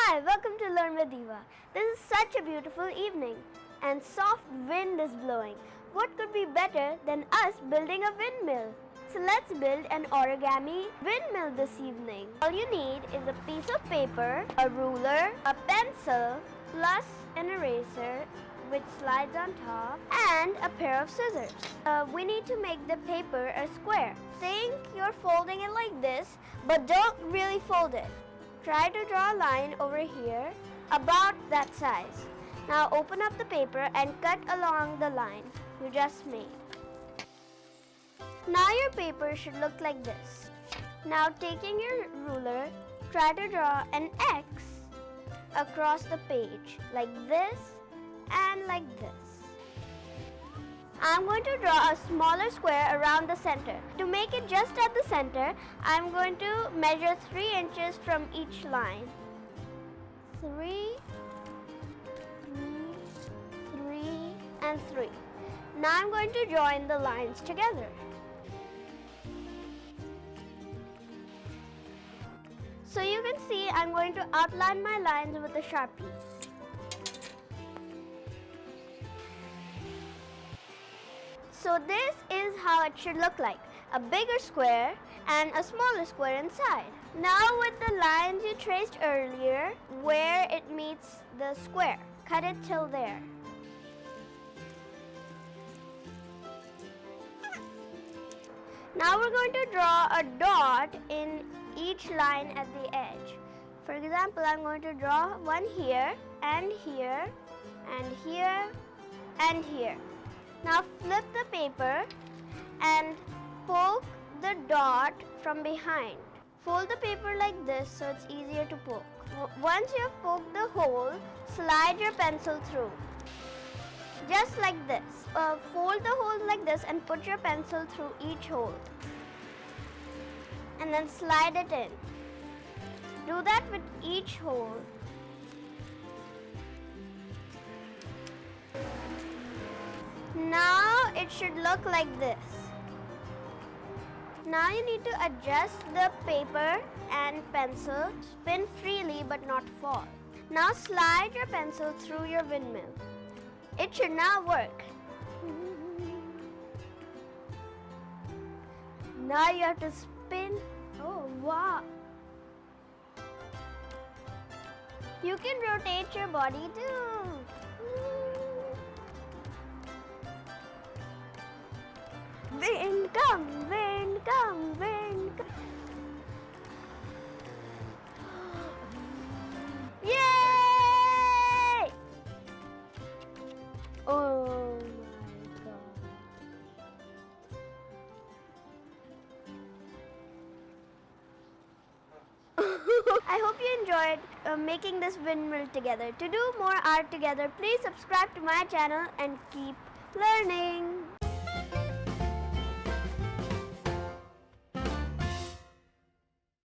Hi, welcome to Learn with Diva. This is such a beautiful evening and soft wind is blowing. What could be better than us building a windmill? So let's build an origami windmill this evening. All you need is a piece of paper, a ruler, a pencil, plus an eraser which slides on top, and a pair of scissors. We need to make the paper a square. Think you're folding it like this, but don't really fold it. Try to draw a line over here, about that size. Now open up the paper and cut along the line you just made. Now your paper should look like this. Now taking your ruler, try to draw an X across the page, like this and like this. I'm going to draw a smaller square around the center. To make it just at the center, I'm going to measure 3 inches from each line. 3, and 3. Now I'm going to join the lines together. So you can see I'm going to outline my lines with a Sharpie. So this is how it should look like. A bigger square and a smaller square inside. Now with the lines you traced earlier, where it meets the square, cut it till there. Now we're going to draw a dot in each line at the edge. For example, I'm going to draw one here, and here, and here, and here. Now flip the paper and poke the dot from behind. Fold the paper like this so it's easier to poke. Once you have poked the hole, slide your pencil through. Just like this. Fold the hole like this and put your pencil through each hole. And then slide it in. Do that with each hole. Now it should look like this. Now you need to adjust the paper and pencil. Spin freely but not fall. Now slide your pencil through your windmill. It should now work. Now you have to spin. Oh wow! You can rotate your body too. Wind come, wind come, wind come. Yay! Oh my God. I hope you enjoyed making this windmill together. To do more art together, please subscribe to my channel and keep learning.